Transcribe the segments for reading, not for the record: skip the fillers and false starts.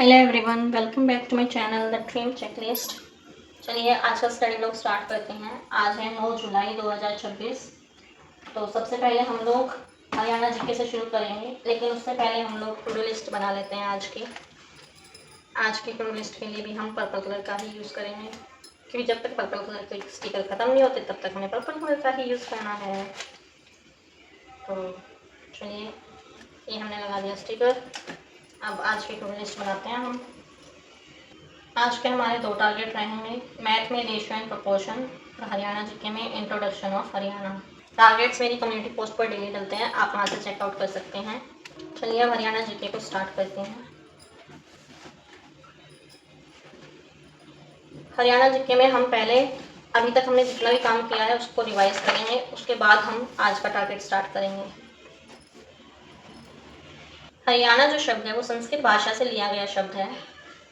Hello everyone, welcome back to my channel the dream checklist. चलिए आज का study लोग स्टार्ट करते हैं। आज है 9 जुलाई 2026। तो सबसे पहले हम लोग हरियाणा जीके से शुरू करेंगे, लेकिन उससे पहले हम लोग टू डू लिस्ट बना लेते हैं। आज की टू डू लिस्ट के लिए भी हम पर्पल कलर का ही यूज़ करेंगे, क्योंकि जब तक पर्पल कलर के स्टिकर ख़त्म नहीं होते तब तक हमें पर्पल कलर का ही यूज़ करना है। तो चलिए, ये हमने लगा दिया स्टिकर। अब आज की टू डू लिस्ट बनाते हैं हम। आज के हमारे 2 टारगेट रहेंगे, मैथ में रेशियो एंड प्रोपोर्शन और हरियाणा जीके में इंट्रोडक्शन ऑफ हरियाणा। टारगेट्स मेरी कम्युनिटी पोस्ट पर डेली डलते हैं, आप वहाँ से चेकआउट कर सकते हैं। चलिए अब हरियाणा जीके को स्टार्ट करते हैं। हरियाणा जीके में हम पहले अभी तक हमने जितना भी काम किया है उसको रिवाइज करेंगे, उसके बाद हम आज का टारगेट स्टार्ट करेंगे। हरियाणा जो शब्द है वो संस्कृत भाषा से लिया गया शब्द है।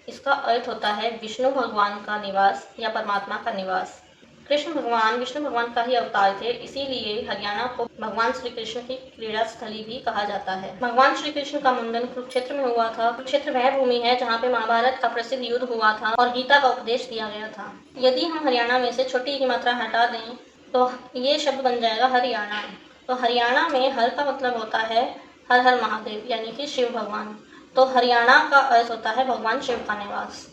इसका अर्थ होता है विष्णु भगवान का निवास या परमात्मा का निवास। कृष्ण भगवान विष्णु भगवान का ही अवतार थे, इसीलिए हरियाणा को भगवान श्री कृष्ण की क्रीड़ा स्थली भी कहा जाता है। भगवान श्री कृष्ण का मुंडन कुरुक्षेत्र में हुआ था। कुरुक्षेत्र वह भूमि है जहाँ पे महाभारत का प्रसिद्ध युद्ध हुआ था और गीता का उपदेश दिया गया था। यदि हम हरियाणा में से छोटी की मात्रा हटा दें तो ये शब्द बन जाएगा हरियाणा। तो हरियाणा में हर का मतलब होता है हर हर महादेव, यानी कि शिव भगवान। तो हरियाणा का अर्थ होता है भगवान शिव का निवास।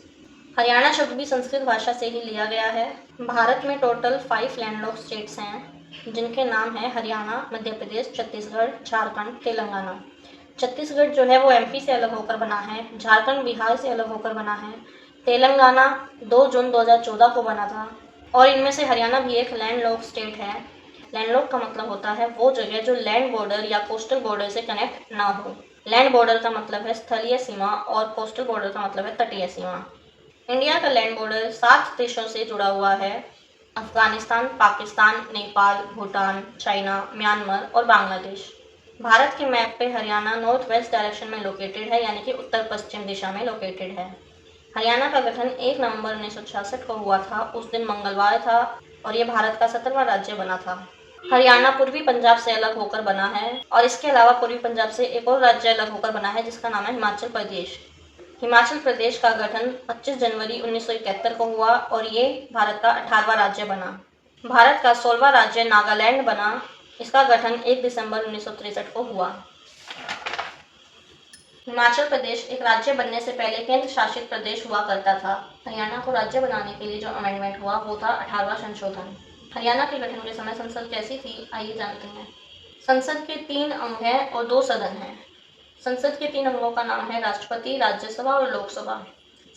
हरियाणा शब्द भी संस्कृत भाषा से ही लिया गया है। भारत में टोटल 5 लैंडलॉक्ड स्टेट्स हैं, जिनके नाम है हरियाणा, मध्य प्रदेश, छत्तीसगढ़, झारखंड, तेलंगाना। छत्तीसगढ़ जो है वो एमपी से अलग होकर बना है, झारखंड बिहार से अलग होकर बना है, तेलंगाना 2 जून 2014 को बना था, और इनमें से हरियाणा भी एक लैंडलॉक्ड स्टेट है। लैंडलॉक्ड का मतलब होता है वो जगह जो लैंड बॉर्डर या कोस्टल बॉर्डर से कनेक्ट ना हो। लैंड बॉर्डर का मतलब है स्थलीय सीमा और कोस्टल बॉर्डर का मतलब है तटीय सीमा। इंडिया का लैंड बॉर्डर 7 देशों से जुड़ा हुआ है: अफगानिस्तान, पाकिस्तान, नेपाल, भूटान, चाइना, म्यांमार और बांग्लादेश। भारत के मैप पे हरियाणा नॉर्थ वेस्ट डायरेक्शन में लोकेटेड है, यानी कि उत्तर पश्चिम दिशा में लोकेटेड है। हरियाणा का गठन 1 नवंबर 1966 को हुआ था। उस दिन मंगलवार था और ये भारत का 17वां राज्य बना था। हरियाणा पूर्वी पंजाब से अलग होकर बना है, और इसके अलावा पूर्वी पंजाब से एक और राज्य अलग होकर बना है जिसका नाम है हिमाचल प्रदेश। हिमाचल प्रदेश का गठन 25 जनवरी 1971 को हुआ और ये भारत का 18वां राज्य बना। भारत का 16वां राज्य नागालैंड बना। इसका गठन 1 दिसंबर 1963 को हुआ। हिमाचल प्रदेश एक राज्य बनने से पहले केंद्र शासित प्रदेश हुआ करता था। हरियाणा को राज्य बनाने के लिए जो अमेंडमेंट हुआ वो था 18वां संशोधन। हरियाणा के गठन के समय संसद कैसी थी, आइए जानते हैं। संसद के 3 अंग हैं और 2 सदन हैं। संसद के 3 अंगों का नाम है राष्ट्रपति, राज्यसभा और लोकसभा।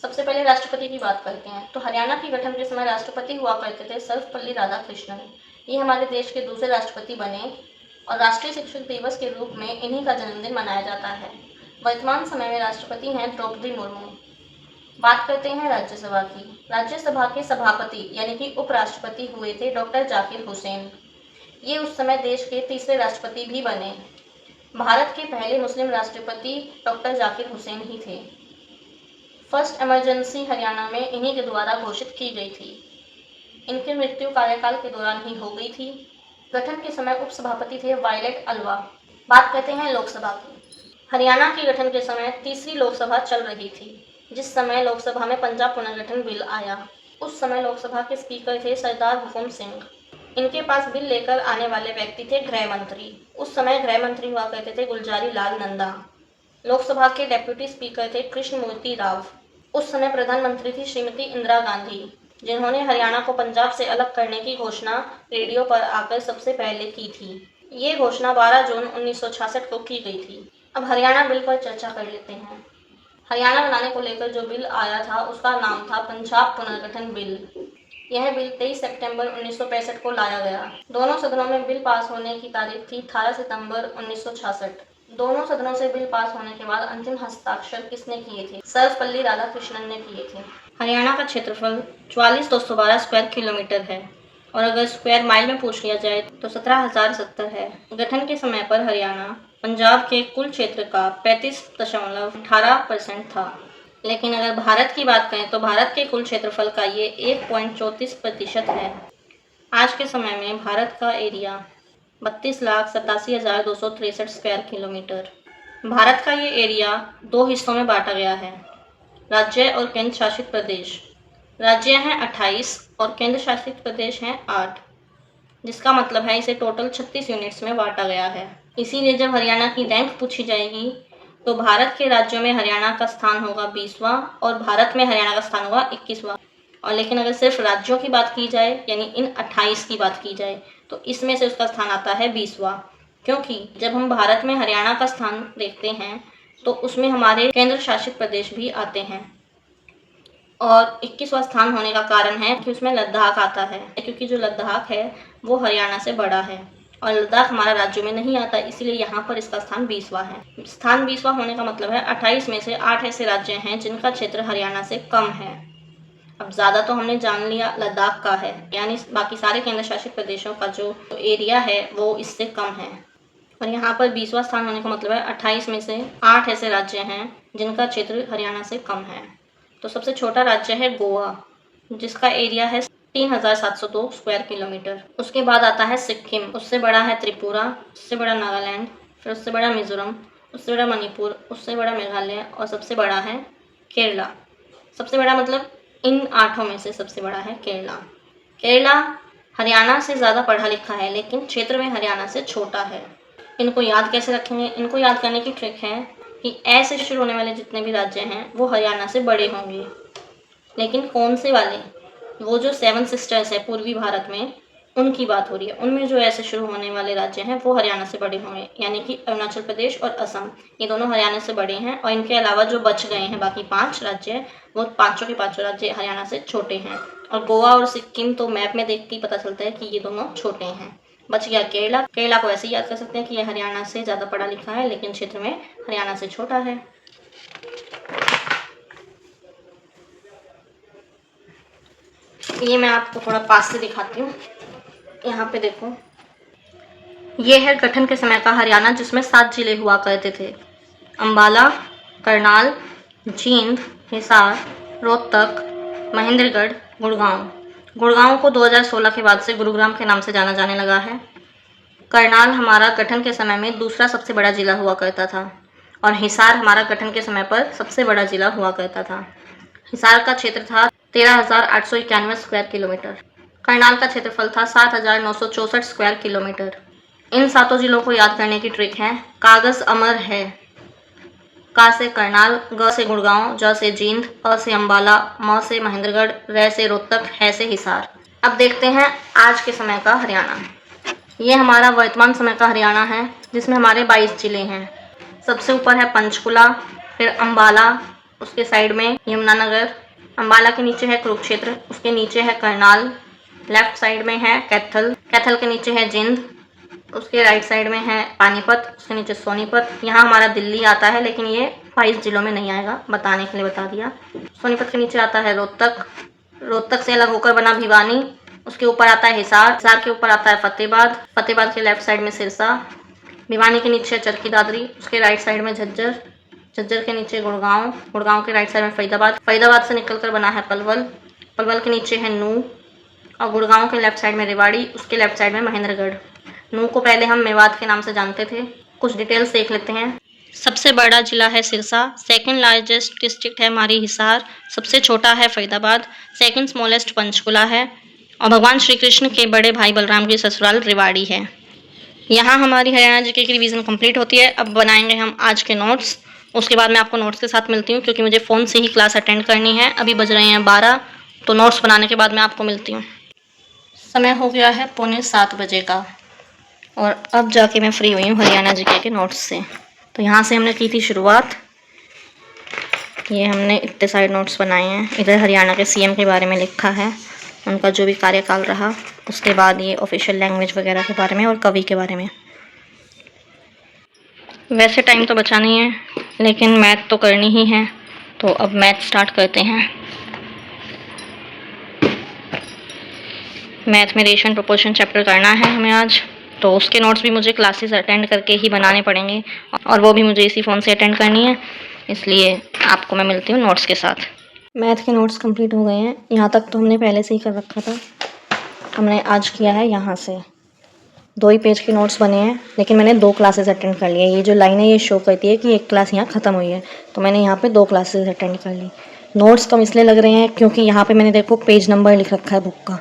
सबसे पहले राष्ट्रपति की बात करते हैं। तो हरियाणा के गठन के समय राष्ट्रपति हुआ करते थे सर्वपल्ली राधाकृष्णन। ये हमारे देश के दूसरे राष्ट्रपति बने और राष्ट्रीय शिक्षक दिवस के रूप में इन्हीं का जन्मदिन मनाया जाता है। वर्तमान समय में राष्ट्रपति हैं द्रौपदी मुर्मू। बात करते हैं राज्यसभा की। राज्यसभा के सभापति यानी कि उपराष्ट्रपति हुए थे डॉक्टर जाकिर हुसैन। ये उस समय देश के तीसरे राष्ट्रपति भी बने। भारत के पहले मुस्लिम राष्ट्रपति डॉक्टर जाकिर हुसैन ही थे। फर्स्ट इमरजेंसी हरियाणा में इन्हीं के द्वारा घोषित की गई थी। इनकी मृत्यु कार्यकाल के दौरान ही हो गई थी। गठन के समय उपसभापति थे वायलेट अल्वा। बात करते हैं लोकसभा की। हरियाणा के गठन के समय तीसरी लोकसभा चल रही थी, जिस समय लोकसभा में पंजाब पुनर्गठन बिल आया। उस समय लोकसभा के स्पीकर थे सरदार हुकुम सिंह। इनके पास बिल लेकर आने वाले व्यक्ति थे गृह मंत्री। उस समय गृह मंत्री हुआ करते थे गुलजारी लाल नंदा। लोकसभा के डेप्यूटी स्पीकर थे कृष्णमूर्ति राव। उस समय प्रधानमंत्री थी श्रीमती इंदिरा गांधी, जिन्होंने हरियाणा को पंजाब से अलग करने की घोषणा रेडियो पर आकर सबसे पहले की थी। ये घोषणा 12 जून 1966 को की गई थथी। अब हरियाणा बिल पर चर्चा कर लेते हैं। हरियाणा बनाने को लेकर जो बिल आया था उसका नाम था पंजाब पुनर्गठन बिल। यह बिल 23 सितंबर 1965 को लाया गया। दोनों सदनों में बिल पास होने की तारीख थी 18 सितंबर 1966। दोनों सदनों से बिल पास होने के बाद अंतिम हस्ताक्षर किसने किए थे? सर्वपल्ली राधाकृष्णन ने किए थे। हरियाणा का क्षेत्रफल 44,212 स्क्वायर किलोमीटर है, और अगर स्क्वायर माइल में पूछ लिया जाए तो 17,070 है। गठन के समय पर हरियाणा पंजाब के कुल क्षेत्र का 35.18% था, लेकिन अगर भारत की बात करें तो भारत के कुल क्षेत्रफल का ये 1.34% है। आज के समय में भारत का एरिया 32,87,263 स्क्वायर किलोमीटर। भारत का ये एरिया 2 हिस्सों में बांटा गया है। राज्य और केंद्र शासित प्रदेश। राज्य हैं 28 और केंद्र शासित प्रदेश हैं 8, जिसका मतलब है इसे टोटल 36 यूनिट्स में बांटा गया है। इसीलिए जब हरियाणा की रैंक पूछी जाएगी तो भारत के राज्यों में हरियाणा का स्थान होगा 20वां और भारत में हरियाणा का स्थान होगा 21वां। और लेकिन अगर सिर्फ राज्यों की बात की जाए यानी इन 28 की बात की जाए तो इसमें से उसका स्थान आता है 20वां, क्योंकि जब हम भारत में हरियाणा का स्थान देखते हैं तो उसमें हमारे केंद्र शासित प्रदेश भी आते हैं। और 21वां स्थान होने का कारण है कि उसमें लद्दाख आता है, क्योंकि जो लद्दाख है वो हरियाणा से बड़ा है और लद्दाख हमारा राज्य में नहीं आता, इसीलिए यहाँ पर इसका स्थान 20वां है। स्थान 20वां होने का मतलब है 28 में से 8 ऐसे राज्य हैं जिनका क्षेत्र हरियाणा से कम है। अब ज़्यादा तो हमने जान लिया लद्दाख का है, यानी बाकी सारे केंद्र शासित प्रदेशों का जो एरिया है वो इससे कम है। और यहाँ पर 20वां स्थान होने का मतलब है 28 में से 8 ऐसे राज्य हैं जिनका क्षेत्र हरियाणा से कम है। तो सबसे छोटा राज्य है गोवा, जिसका एरिया है 3702 स्क्वायर किलोमीटर। उसके बाद आता है सिक्किम, उससे बड़ा है त्रिपुरा, उससे बड़ा नागालैंड, फिर उससे बड़ा मिजोरम, उससे बड़ा मणिपुर, उससे बड़ा मेघालय और सबसे बड़ा है केरला। सबसे बड़ा मतलब इन 8 में से सबसे बड़ा है केरला। केरला हरियाणा से ज़्यादा पढ़ा लिखा है लेकिन क्षेत्र में हरियाणा से छोटा है। इनको याद कैसे रखेंगे? इनको याद करने की ट्रिक है कि ऐसे शुरू होने वाले जितने भी राज्य हैं वो हरियाणा से बड़े होंगे। लेकिन कौन से वाले? वो जो 7 सिस्टर्स है पूर्वी भारत में, उनकी बात हो रही है। उनमें जो ऐसे शुरू होने वाले राज्य हैं वो हरियाणा से बड़े होंगे, यानी कि अरुणाचल प्रदेश और असम, ये दोनों हरियाणा से बड़े हैं। और इनके अलावा जो बच गए हैं बाकी 5 राज्य, वो पाँचों के पाँचों राज्य हरियाणा से छोटे हैं। और गोवा और सिक्किम तो मैप में देख के ही पता चलता है कि ये दोनों छोटे हैं। बच गया केरला। केरला को ऐसे ही याद कर सकते हैं कि यह हरियाणा से ज़्यादा पढ़ा लिखा है लेकिन क्षेत्र में हरियाणा से छोटा है। ये मैं आपको थोड़ा पास से दिखाती हूँ। यहाँ पे देखो, ये है गठन के समय का हरियाणा, जिसमें 7 जिले हुआ करते थे। अम्बाला, करनाल, जींद, हिसार, रोहतक, महेंद्रगढ़, गुड़गांव। गुड़गांव को 2016 के बाद से गुरुग्राम के नाम से जाना जाने लगा है। करनाल हमारा गठन के समय में दूसरा सबसे बड़ा जिला हुआ करता था और हिसार हमारा गठन के समय पर सबसे बड़ा जिला हुआ करता था। हिसार का क्षेत्र था 13,891 स्क्वायर किलोमीटर। करनाल का क्षेत्रफल था 7,964 स्क्वायर किलोमीटर। इन 7 जिलों को याद करने की ट्रिक है, कागज़ अमर है। का से करनाल, ग से गुड़गांव, ज से जींद, अ से अम्बाला, म से महेंद्रगढ़, र से रोहतक, है से हिसार। अब देखते हैं आज के समय का हरियाणा। ये हमारा वर्तमान समय का हरियाणा है, जिसमें हमारे 22 जिले हैं। सबसे ऊपर है पंचकुला, फिर अम्बाला, उसके साइड में यमुनानगर, अम्बाला के नीचे है कुरुक्षेत्र, उसके नीचे है करनाल, लेफ्ट साइड में है कैथल, कैथल के नीचे है जिंद, उसके राइट साइड में है पानीपत, उसके नीचे सोनीपत। यहाँ हमारा दिल्ली आता है लेकिन ये 22 जिलों में नहीं आएगा, बताने के लिए बता दिया। सोनीपत के नीचे आता है रोहतक, रोहतक से अलग होकर बना भिवानी, उसके ऊपर आता है हिसार, हिसार के ऊपर आता है फतेहबाद, फतेहबाद के लेफ्ट साइड में सिरसा, भिवानी के नीचे चरखी दादरी, उसके राइट साइड में झज्जर, झज्जर के नीचे गुड़गांव, गुड़गांव के राइट साइड में फरीदाबाद, फरीदाबाद से निकलकर बना है पलवल, पलवल के नीचे है नूह और गुड़गांव के लेफ्ट साइड में रेवाड़ी, उसके लेफ्ट साइड में महेंद्रगढ़। नूह को पहले हम मेवात के नाम से जानते थे। कुछ डिटेल्स देख लेते हैं। सबसे बड़ा जिला है सिरसा, सेकंड लार्जेस्ट डिस्ट्रिक्ट है हमारी हिसार, सबसे छोटा है फरीदाबाद, सेकंड स्मॉलेस्ट पंचकुला है और भगवान श्री कृष्ण के बड़े भाई बलराम की ससुराल रेवाड़ी है। यहाँ हमारी हरियाणा जीके की रिवीजन कंप्लीट होती है। अब बनाएंगे हम आज के नोट्स, उसके बाद मैं आपको नोट्स के साथ मिलती हूँ क्योंकि मुझे फ़ोन से ही क्लास अटेंड करनी है। अभी बज रहे हैं 12, तो नोट्स बनाने के बाद मैं आपको मिलती हूँ। समय हो गया है 6:45 बजे का और अब जाके मैं फ्री हुई हूँ हरियाणा जीके के नोट्स से। तो यहाँ से हमने की थी शुरुआत। ये हमने इतने सारे नोट्स बनाए हैं। इधर हरियाणा के सीएम के बारे में लिखा है, उनका जो भी कार्यकाल रहा। उसके बाद ये ऑफिशियल लैंग्वेज वगैरह के बारे में और कवि के बारे में। वैसे टाइम तो बचा नहीं है लेकिन मैथ तो करनी ही है, तो अब मैथ स्टार्ट करते हैं। मैथ में रेशियो एंड प्रोपोर्शन चैप्टर करना है हमें आज, तो उसके नोट्स भी मुझे क्लासेस अटेंड करके ही बनाने पड़ेंगे और वो भी मुझे इसी फ़ोन से अटेंड करनी है, इसलिए आपको मैं मिलती हूँ नोट्स के साथ। मैथ के नोट्स कंप्लीट हो गए हैं। यहाँ तक तो हमने पहले से ही कर रखा था, हमने आज किया है यहाँ से। 2 ही पेज के नोट्स बने हैं लेकिन मैंने 2 क्लासेस अटेंड कर लिए। ये जो लाइन है ये शो करती है कि एक क्लास यहाँ ख़त्म हुई है, तो मैंने यहाँ पे 2 क्लासेस अटेंड कर ली। नोट्स कम इसलिए लग रहे हैं क्योंकि यहाँ पे मैंने देखो पेज नंबर लिख रखा है बुक का,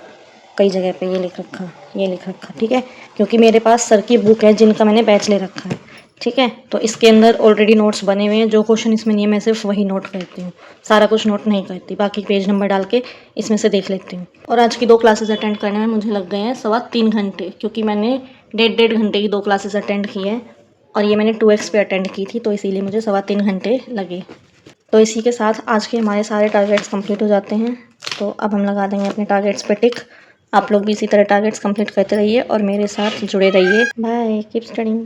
कई जगह पे ये लिख रखा, ये लिख रखा, ठीक है, क्योंकि मेरे पास सर की बुक है जिनका मैंने बैच ले रखा है, ठीक है। तो इसके अंदर ऑलरेडी नोट्स बने हुए हैं, जो क्वेश्चन इसमें नहीं है मैं सिर्फ वही नोट करती हूँ, सारा कुछ नोट नहीं करती, बाकी पेज नंबर डाल के इसमें से देख लेती हूँ। और आज की 2 क्लासेस अटेंड करने में मुझे लग गए हैं 3.25 घंटे, क्योंकि मैंने 1.5 घंटे की 2 क्लासेस अटेंड की हैं और ये मैंने 2x पे अटेंड की थी, तो इसीलिए मुझे 3.25 घंटे लगे। तो इसी के साथ आज के हमारे सारे टारगेट्स कंप्लीट हो जाते हैं। तो अब हम लगा देंगे अपने टारगेट्स पे टिक। आप लोग भी इसी तरह टारगेट्स कंप्लीट करते रहिए और मेरे साथ जुड़े रहिए। Bye, keep studying.